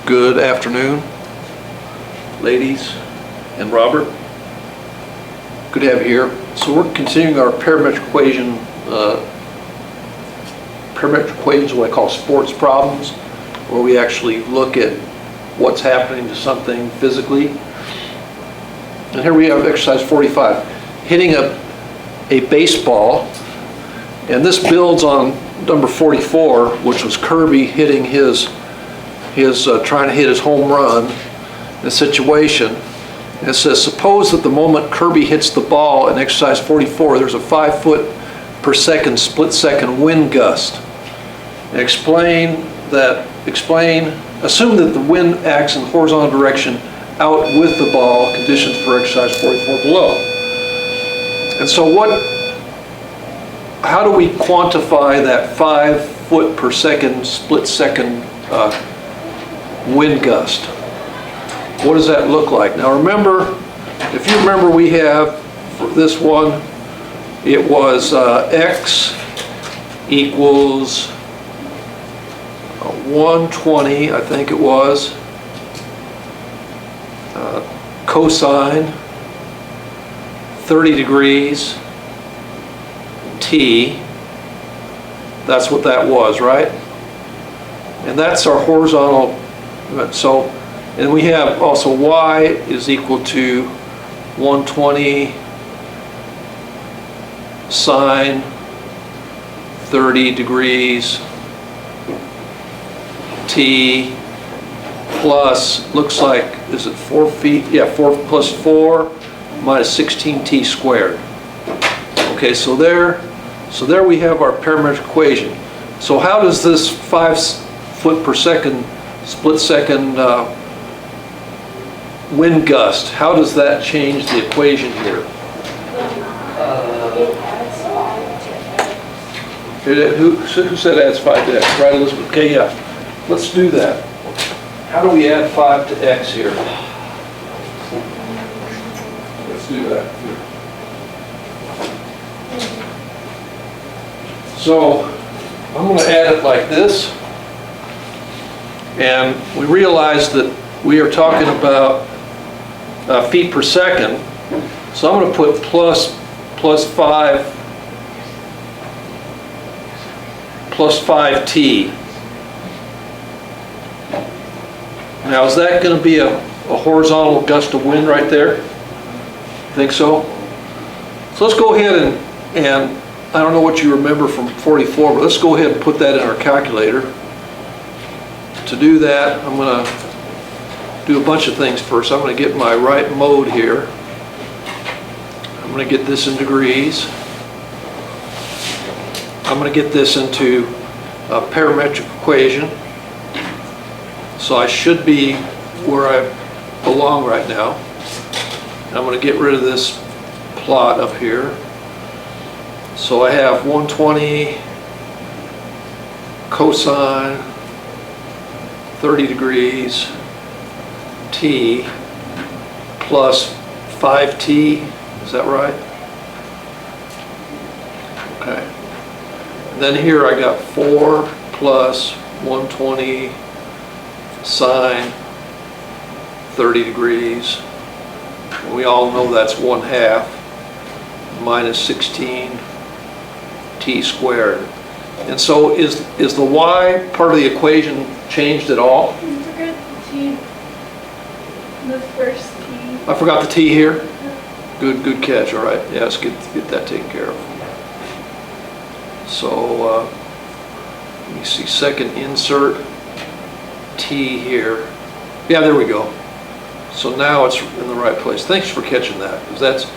Good afternoon, ladies and Robert. Good to have you here. So we're continuing our parametric equation. Parametric equations, what I call sports problems, where we actually look at what's happening to something physically. And here we have exercise 45, hitting a baseball, and this builds on number 44, which was Kirby hitting his trying to hit his home run in a situation. And it says, suppose that the moment Kirby hits the ball in exercise 44, there's a 5 foot per second split second wind gust. And assume that the wind acts in horizontal direction out with the ball, conditions for exercise 44 below. And so how do we quantify that 5 foot per second split second wind gust? What does that look like? Now remember, if you remember, we have for this one, it was x equals 120, I think it was, cosine 30 degrees t. That's what that was, right? And that's our horizontal. So, and we have also y is equal to 120 sine 30 degrees t plus, looks like, is it 4 feet? Yeah, 4 plus 4 minus 16t squared. Okay, so there we have our parametric equation. So how does this 5 foot per second split second wind gust, how does that change the equation here? Who said adds 5 to x? Right, Elizabeth? Okay, yeah. Let's do that. How do we add 5 to x here? Let's do that. So I'm going to add it like this. And we realize that we are talking about feet per second. So I'm going to put plus 5t. Now is that going to be a horizontal gust of wind right there? Think so? So let's go ahead and I don't know what you remember from 44, but let's go ahead and put that in our calculator. To do that, I'm going to do a bunch of things first. I'm going to get my right mode here. I'm going to get this in degrees. I'm going to get this into a parametric equation. So I should be where I belong right now. I'm going to get rid of this plot up here. So I have 120 cosine 30 degrees t plus 5t, is that right? Okay. And then here I got 4 plus 120 sine 30 degrees. And we all know that's 1/2 minus 16 t squared. And so is the y part of the equation changed at all? You forgot the t. The first t. I forgot the t here? Good catch, all right. Yeah, let's get that taken care of. So, let me see, second insert, t here. Yeah, there we go. So now it's in the right place. Thanks for catching that, because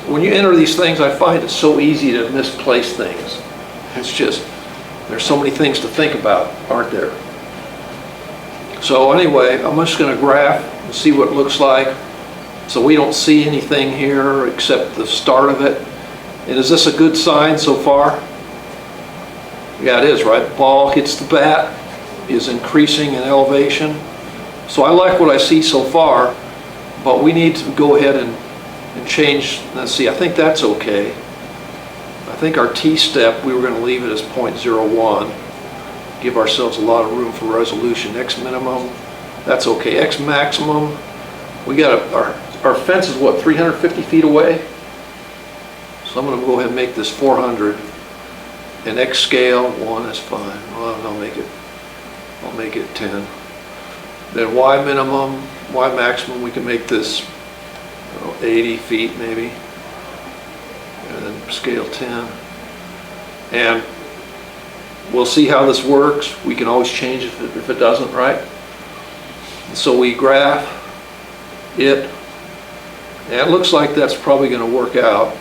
when you enter these things, I find it so easy to misplace things. It's just, there's so many things to think about, aren't there? So anyway, I'm just going to graph and see what it looks like. So we don't see anything here except the start of it. And is this a good sign so far? Yeah, it is, right? Ball hits the bat, is increasing in elevation. So I like what I see so far, but we need to go ahead and change. Let's see, I think that's okay. I think our t-step, we were going to leave it as 0.01. Give ourselves a lot of room for resolution. X minimum That's okay. X maximum, we got our fence is what, 350 feet away? So I'm gonna go ahead and make this 400. And X scale, 1 is fine. Well, I'll make it 10. Then Y minimum, Y maximum, we can make this, I don't know, 80 feet maybe. And then scale 10. And we'll see how this works. We can always change it if it doesn't, right? And so we graph it, and it looks like that's probably going to work out.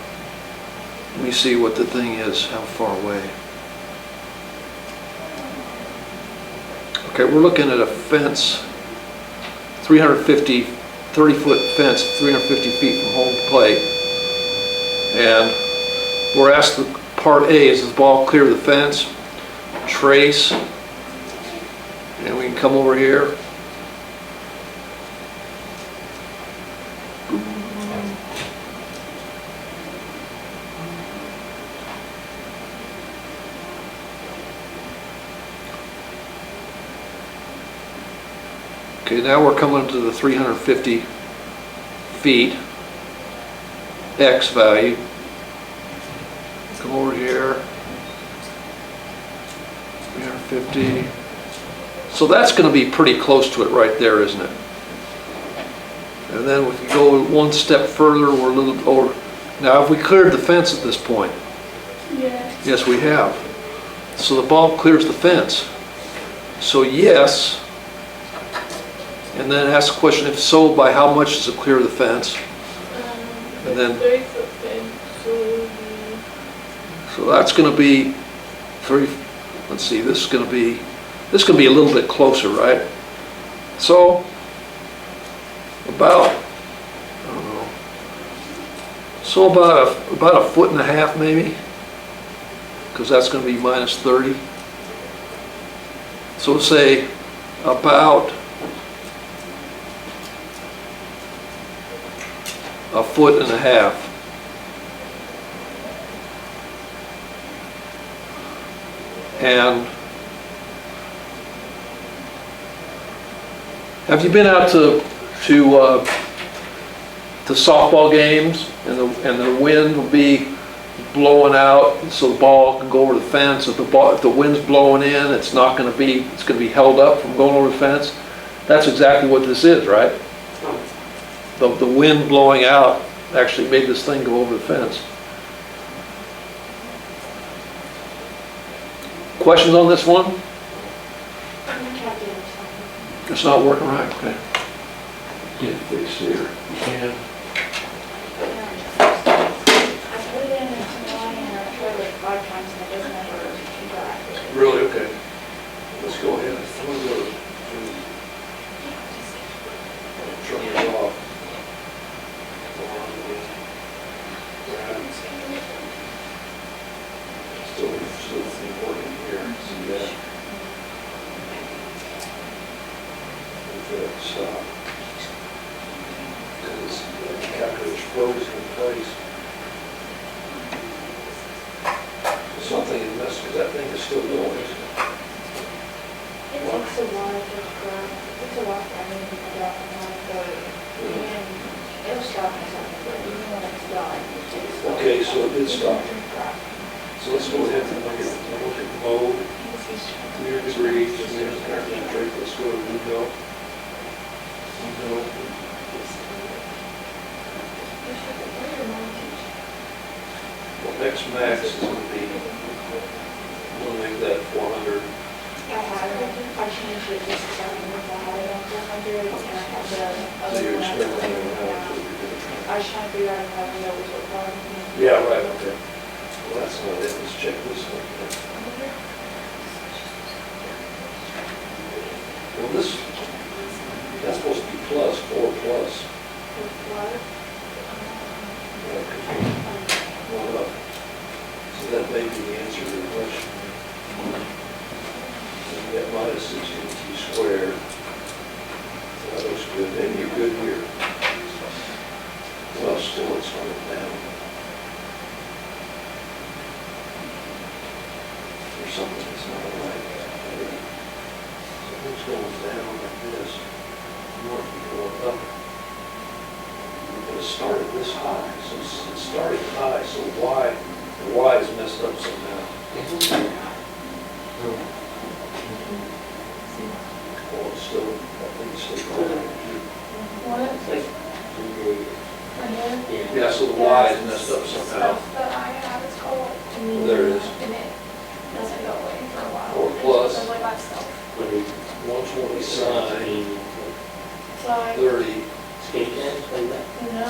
Let me see what the thing is, how far away. Okay, we're looking at a fence, 30-foot fence, 350 feet from home plate. And we're asked, the part A, is the ball clear of the fence? Trace, and we can come over here. Okay, now we're coming to the 350 feet X value. Come over here, 350. So that's going to be pretty close to it right there, isn't it? And then if we go one step further, we're a little over. Now, have we cleared the fence at this point? Yes. Yes, we have. So the ball clears the fence. So yes. And then ask the question, if so, by how much does it clear the fence? And then 30-foot fence, so that's going to be 3. Let's see, this is going to be a little bit closer, right? So about, I don't know. So about a foot and a half maybe, because that's going to be minus 30. So say about a foot and a half. And have you been out to softball games, and the wind will be blowing out, so the ball can go over the fence? If the wind's blowing in, it's going to be held up from going over the fence. That's exactly what this is, right? The wind blowing out actually made this thing go over the fence. Questions on this one? It's not working right, okay. Get it fixed here. You can. I put it in and tonight and I tried like 5 times and it doesn't ever drive. Really? Okay. Let's go ahead. I'm going to go turn it off. Still working here. See that? Stop. Because the calculator's frozen in place. Something is missing, because that thing is still going, isn't it? It takes a while to drive. It's a while for everything to get out and go. And it'll stop or something, but even when it's done, it's Okay, so it did stop. So let's go ahead and look at mode, 300 degrees, and there's parametric. Let's go to window. Well, X max is going to be, we'll make that 400. I changed it just because I remember I had it on 400 and I had the So other you're one. experimenting around with what you're I doing. was trying to figure out if I was always required. Yeah, right, okay. Well, that's not it. Let's check this one. Well, that's supposed to be plus, 4 plus. That could be 1 up. So that may be the answer to the question. And you get minus 16t squared. That looks good. Maybe you're good here. Well, still it's going down. There's something that's not right. Something's going down like this. this high, so it's starting high, so why, the Y is messed up somehow. Oh, it's still, I think it's still going. What? Right here? Yeah, so the Y is messed up somehow. Stuff that I have is called. There it is. And it doesn't go away for a while. Or plus. It's like myself. 120 sine Sine. 30 No.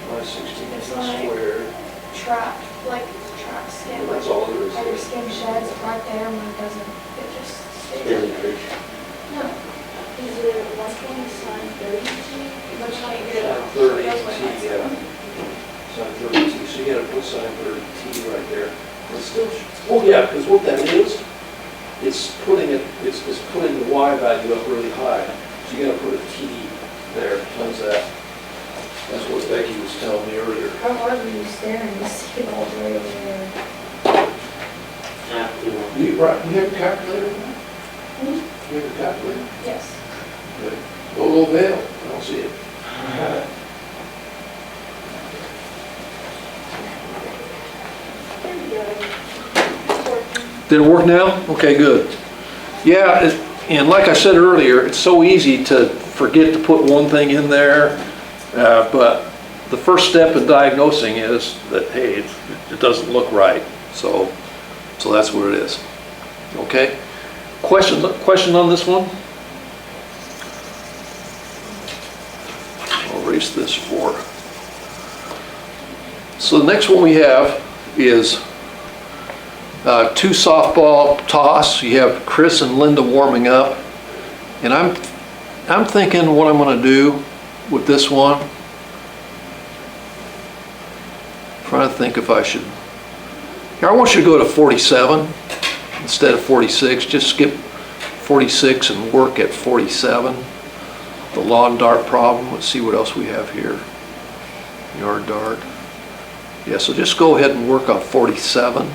minus 16 It's like- squared. Track, like track skin. That's all there is. And your skin sheds right there when it doesn't, it just stays. No. Is it 120 sine 30 T? But you can't get it Sine out. 30 That's what T, it's- yeah. Sine 30 T, so you gotta put sine 30 T right there. It's still, oh yeah, because what that is, it's putting putting the Y value up really high. So you gotta put a T there, times that. That's what Becky was telling me earlier. How hard were you staring to see it all the way over there? You have a calculator? You have a calculator? Yes. Good. Go Veil, I don't see it. There we go. It's working. Did it work now? Okay, good. Yeah, and like I said earlier, it's so easy to forget to put one thing in there, but the first step in diagnosing is that, hey, it doesn't look right, so that's what it is. Okay? Question on this one? I'll erase this for. So the next one we have is 2 softball toss. You have Chris and Linda warming up, and I'm thinking what I'm going to do with this one. Trying to think if I should. Here, I want you to go to 47 instead of 46. Just skip 46 and work at 47. The lawn dart problem. Let's see what else we have here. Yard dart. Yeah, so just go ahead and work on 47.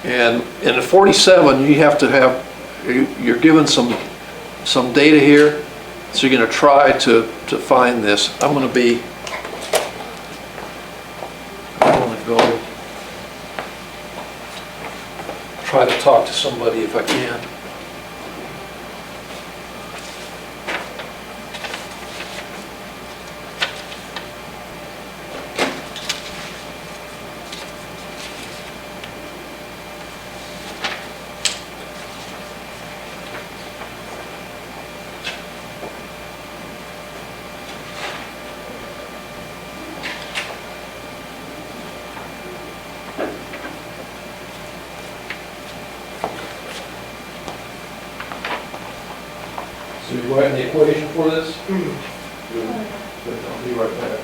And in 47, you have to have, you're given some data here, so you're going to try to find this. I'm going to go try to talk to somebody if I can. So you're writing the equation for this? Good, I'll be right back.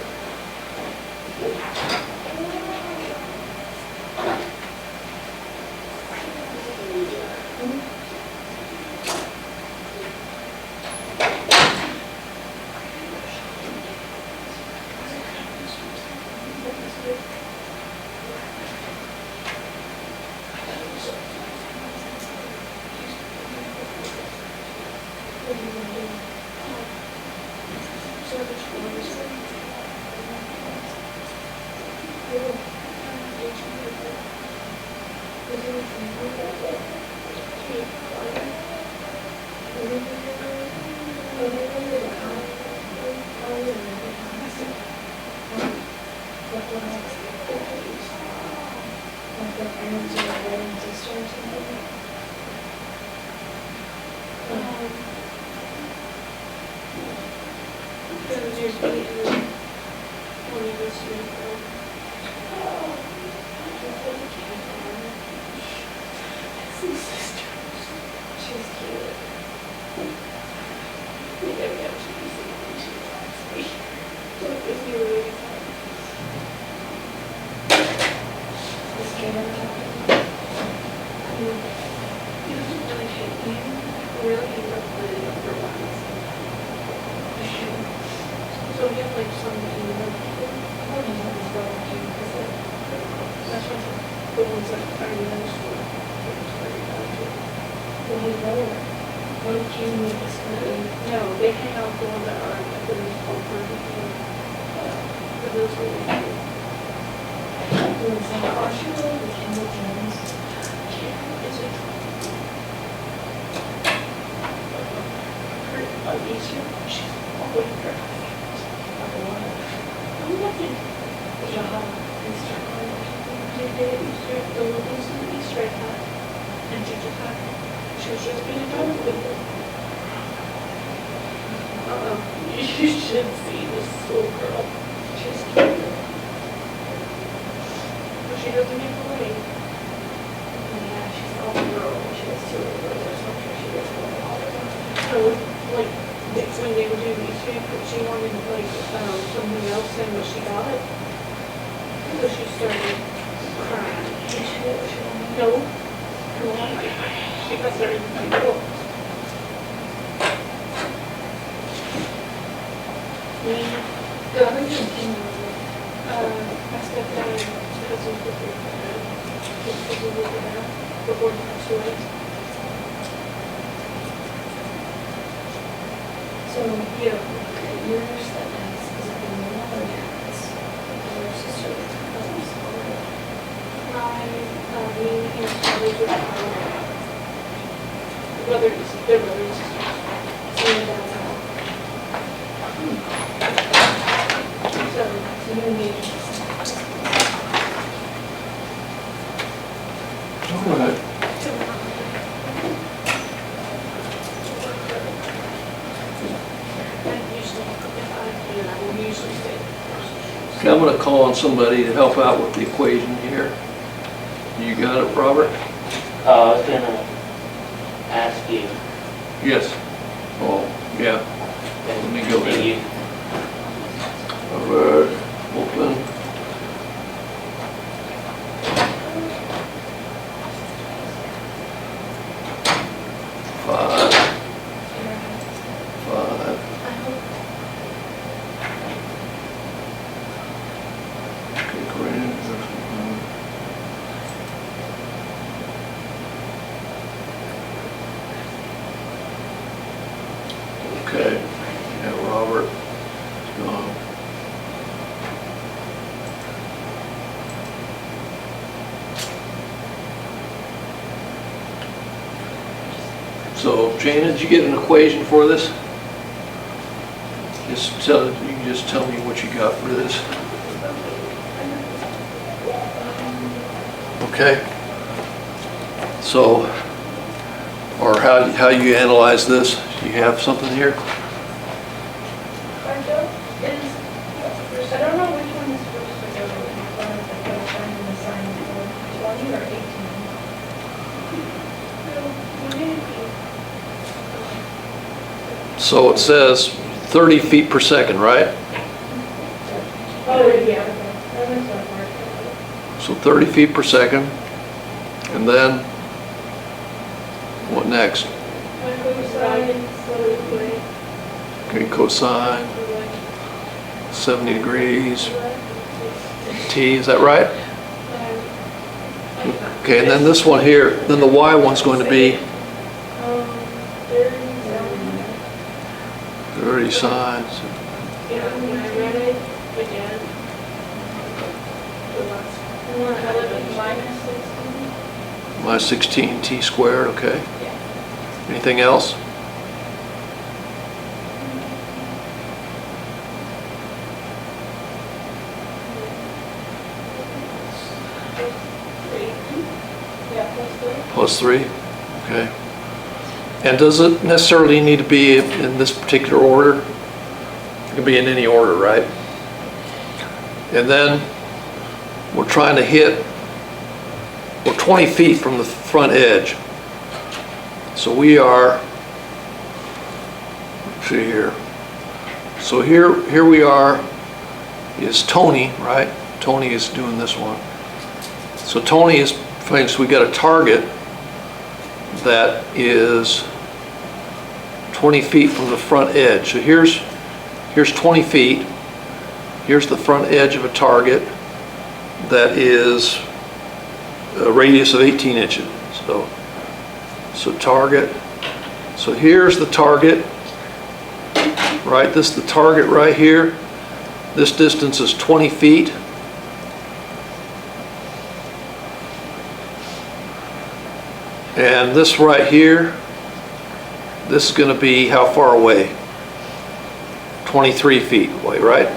So we have like some, That's what the ones that are in those school. When we lower, what did you need to study? No, they hang out the ones that are at the over for those really good. Doing some partial with Kendall Jones. Is it? Her, easier, she's always her. I'm nothing. Yeah, Easter college. They did Easter, the little things in the Easter egg hunt, and she just had, she was just being done with it. You should see this little girl. She's cute. But she doesn't need to wait. Yeah, she's all the girl. She has two little girls or something. She gets one all the time. So, like, when they were doing Easter egg, she wanted, like, something else than what she got. So she started crying. No. She got started crying. We got her in I stepped down because of the before the passed away. So, yeah, your stepdad's is it the mom or dad's? Your sister was cousins or? Me and his brothers were their brothers and sisters. So your dad's out. So you engaged. All right. I will usually say. Okay, I'm gonna call on somebody to help out with the equation here. You got it, Robert? I was gonna ask you. Yes. Oh, yeah. Let me go Did in. you- Robert, open. Five. Okay, Corinne. Okay, yeah, Robert. So, Jana, did you get an equation for this? You can just tell me what you got for this. Okay. So, or how you analyze this? You have something here? I don't know which one is supposed to go. So it says 30 feet per second, right? Oh, yeah. So 30 feet per second. And then, what next? Okay, cosine, 70 degrees. T, is that right? Okay, and then this one here, then the Y one's going to be 30 sines. Yeah, when I read it again, Minus 16 T squared, okay. Anything else? Plus 3, okay. And does it necessarily need to be in this particular order? It can be in any order, right? And then we're trying to hit, we're 20 feet from the front edge. So we are, let's see here. So here we are, is Tony, right? Tony is doing this one. So Tony is, so we got a target that is 20 feet from the front edge. So here's 20 feet. Here's the front edge of a target. that is a radius of 18 inches. So target. So here's the target, right? This is the target right here. This distance is 20 feet. And this right here, this is going to be how far away? 23 feet away, right?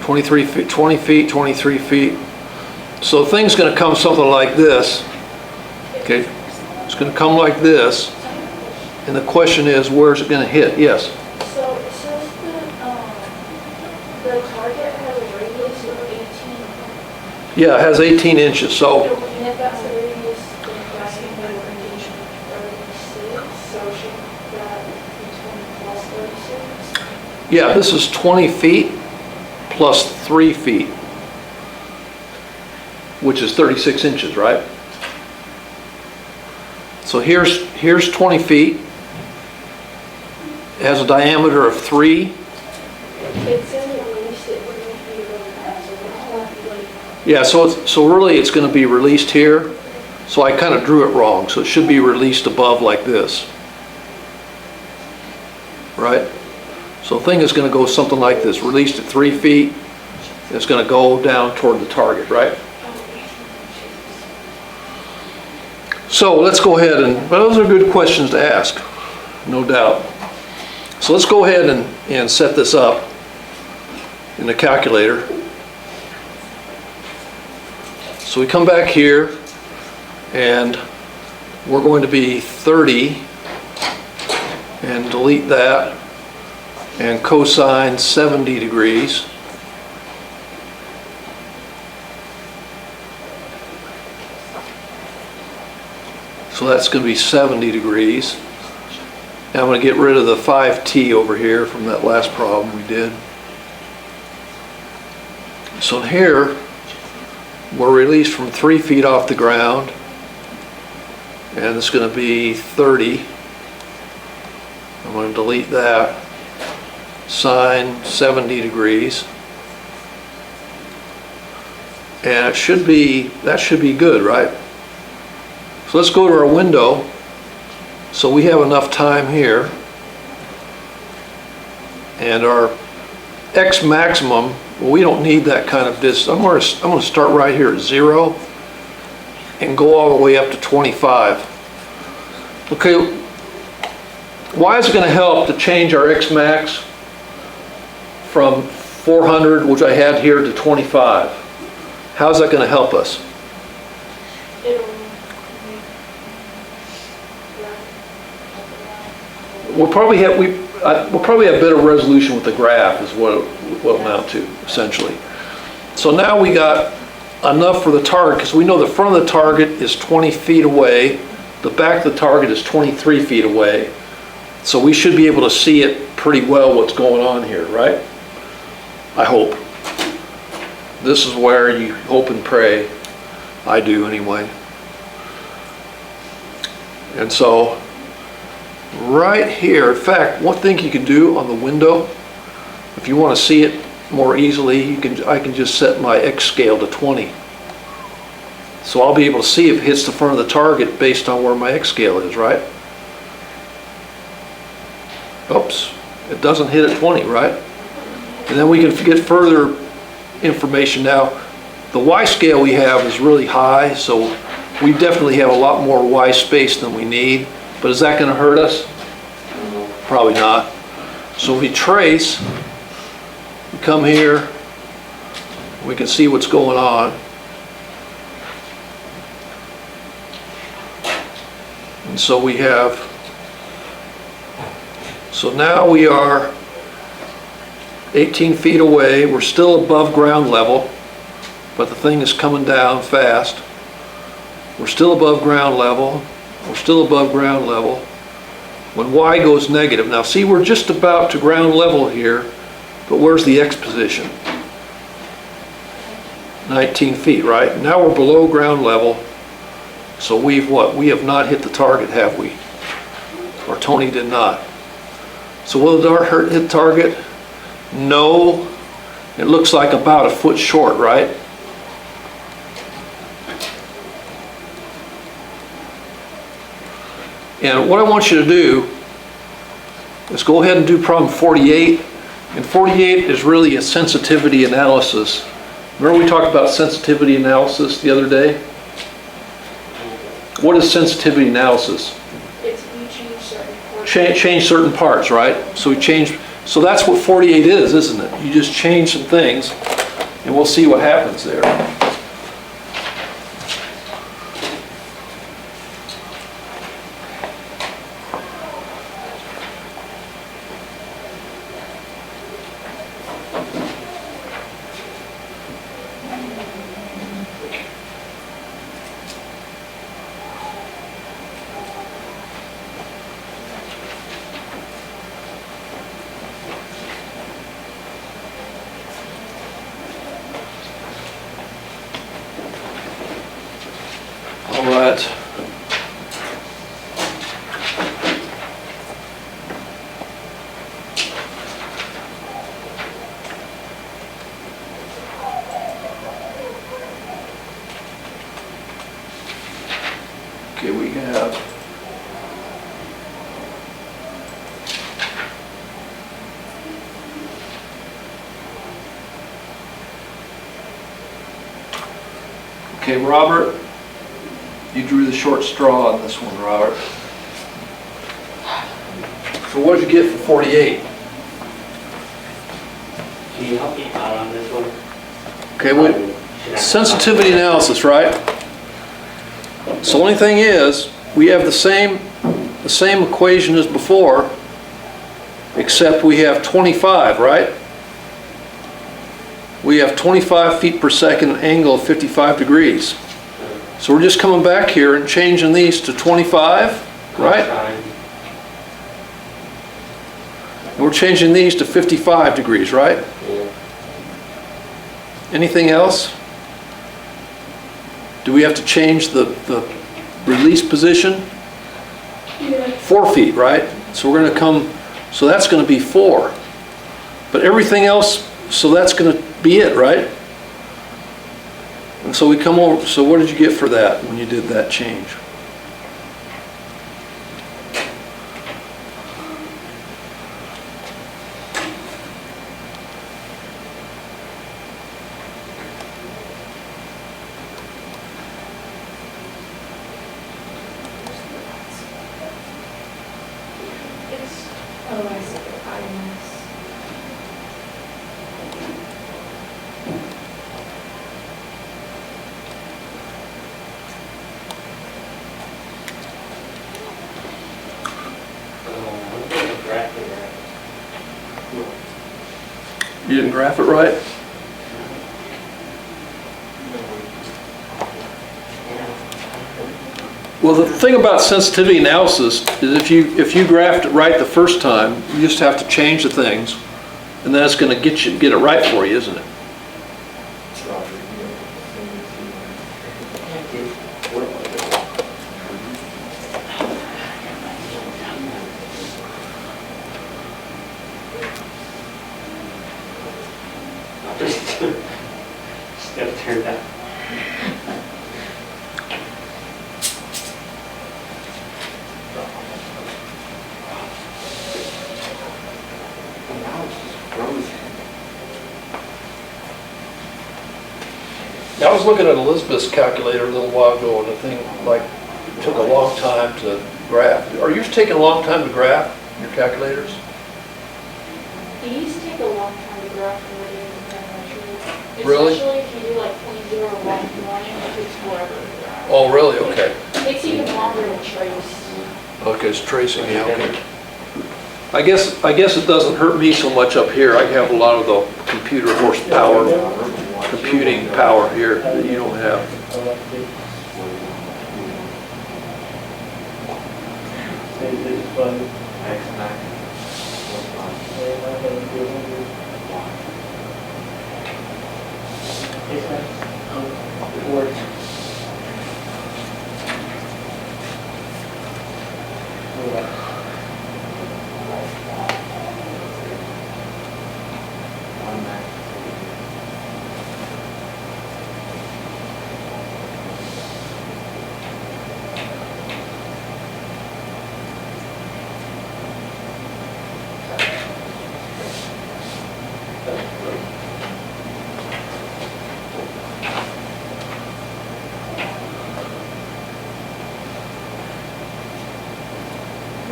23 feet, 20 feet, 23 feet. So the thing's going to come something like this. Okay, it's going to come like this. And the question is, where's it going to hit? Yes? So it says that the target has a radius of 18. Yeah, it has 18 inches. So And if that's the radius, then that's going to be a radius of 36. So should that be 20 plus 36? yeah, this is 20 feet plus 3 feet, which is 36 inches, right? So here's 20 feet. It has a diameter of 3. It says it released it when you be really fast, so it's not like. Yeah, so really it's going to be released here. So I kind of drew it wrong. So it should be released above like this. Right? So the thing is going to go something like this. Released at 3 feet. It's going to go down toward the target, right? So let's go ahead and, well, those are good questions to ask, no doubt. So let's go ahead and set this up in the calculator. So we come back here and we're going to be 30 and delete that and cosine 70 degrees. So that's going to be 70 degrees. And I'm going to get rid of the 5t over here from that last problem we did. So here, we're released from 3 feet off the ground. And it's going to be 30. I'm going to delete that. Sine 70 degrees. And it should be, that should be good, right? So let's go to our window. So we have enough time here. And our x maximum, well, we don't need that kind of distance. I'm going to start right here at 0 and go all the way up to 25. Okay, why is it going to help to change our x max from 400, which I had here, to 25? How's that going to help us? It'll We'll probably have better resolution with the graph is what it will amount to, essentially. So now we got enough for the target, because we know the front of the target is 20 feet away, the back of the target is 23 feet away. So we should be able to see it pretty well what's going on here, right? I hope. This is where you hope and pray. I do anyway. And so right here, in fact, one thing you can do on the window, if you want to see it more easily, I can just set my X scale to 20. So I'll be able to see if it hits the front of the target based on where my X scale is, right? Oops, it doesn't hit at 20, right? And then we can get further information now. The Y scale we have is really high, so we definitely have a lot more Y space than we need. But is that going to hurt us? Probably not. So we trace, we come here, we can see what's going on. And so we have, so now we are 18 feet away. We're still above ground level, but the thing is coming down fast. We're still above ground level. We're still above ground level. When Y goes negative, now see, we're just about to ground level here, but where's the X position? 19 feet, right? Now we're below ground level. So we've what? We have not hit the target, have we? Or Tony did not. So will the dart hit target? No. It looks like about a foot short, right? And what I want you to do is go ahead and do problem 48. And 48 is really a sensitivity analysis. Remember we talked about sensitivity analysis the other day? What is sensitivity analysis? It's you change certain parts. Change certain parts, right? So that's what 48 is, isn't it? You just change some things, and we'll see what happens there. All right. Okay, we have okay, Robert. You drew the short straw on this one, Robert. So what did you get for 48? Can you help me out on this one? Okay, wait. Sensitivity analysis, right? So the only thing is, we have the same equation as before, except we have 25, right? We have 25 feet per second, angle of 55 degrees. So we're just coming back here and changing these to 25, right? And we're changing these to 55 degrees, right? Yeah. Anything else? Do we have to change the release position? Yeah. 4 feet, right? So we're going to come, so that's going to be 4. But everything else, so that's going to be it, right? And so we come over, so what did you get for that when you did that change? Oh, I see. You didn't graph it right? Well, the thing about sensitivity analysis is if you graphed it right the first time, you just have to change the things, and then it's going to get it right for you, isn't it? Still turned out. I was looking at Elizabeth's calculator a little while ago, and the thing took a long time to graph. Are yours taking a long time to graph, your calculators? These take a long time to graph and read in Parametric. Really? Especially if you do like 0.01, it takes forever to graph. Oh, really? Okay. It takes even longer to trace. Okay, it's tracing, yeah, okay. I guess it doesn't hurt me so much up here. I have a lot of the computer horsepower, computing power here that you don't have.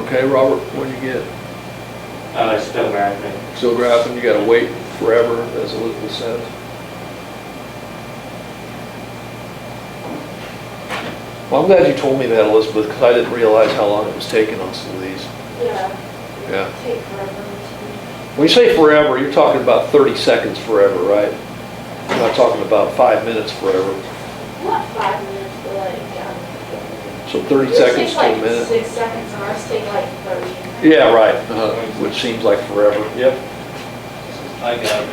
Okay, Robert, what did you get? It's still graphing. Still graphing, you gotta wait forever, as Elizabeth says. Well, I'm glad you told me that, Elizabeth, because I didn't realize how long it was taking on some of these. Yeah. Yeah. Take forever. When you say forever, you're talking about 30 seconds forever, right? You're not talking about 5 minutes forever. Not 5 minutes, but like, So 30 yours seconds takes to a like minute. 6 seconds, and ours take like 30. Yeah, right, which seems like forever, yep. I got it.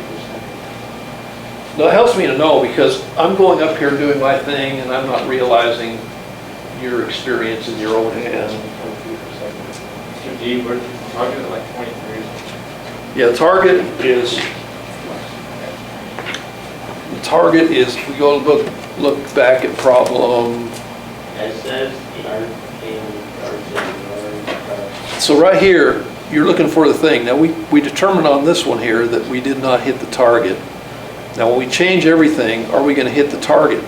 No, it helps me to know because I'm going up here doing my thing and I'm not realizing your experience in your own hand. Mr. D, we're talking like 23. Yeah, the target is, if we go look back at problem, SS, so right here, you're looking for the thing. Now, we determined on this one here that we did not hit the target. Now, when we change everything, are we going to hit the target?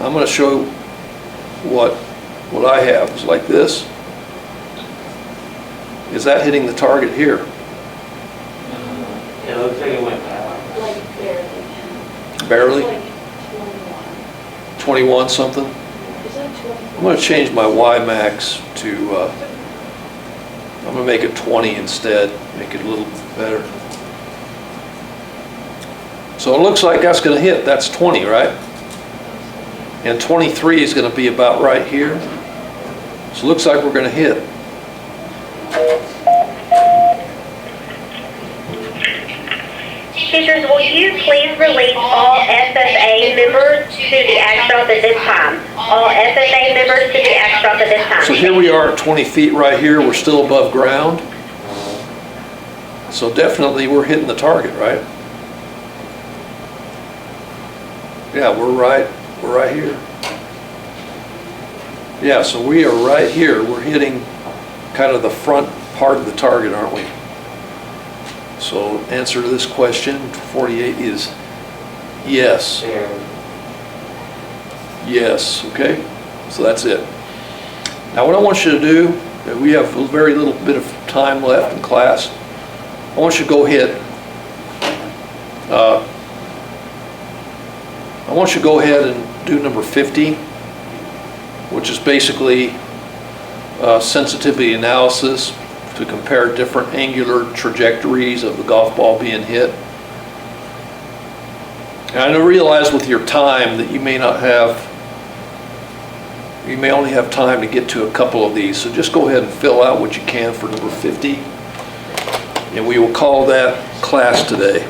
I'm going to show what I have. It's like this. Is that hitting the target here? It looks like it went down. Like barely. Barely? It's like 21 something? 21. It's like 21. I'm going to change my Y max to, I'm going to make it 20 instead, make it a little better. So it looks like that's going to hit, that's 20, right? And 23 is going to be about right here. So it looks like we're going to hit. Teachers, will you please release all SSA members to the ACSTROP at this time? All SSA members to the ACSTROP at this time. So here we are at 20 feet right here, we're still above ground. So definitely we're hitting the target, right? Yeah, we're right here. Yeah, so we are right here, we're hitting kind of the front part of the target, aren't we? So answer to this question, 48 is yes. Yes, okay? So that's it. Now what I want you to do, we have a very little bit of time left in class. I want you to go ahead. I want you to go ahead and do number 50, which is basically sensitivity analysis to compare different angular trajectories of the golf ball being hit. And I realize with your time that you may only have time to get to a couple of these, so just go ahead and fill out what you can for number 50, and we will call that class today.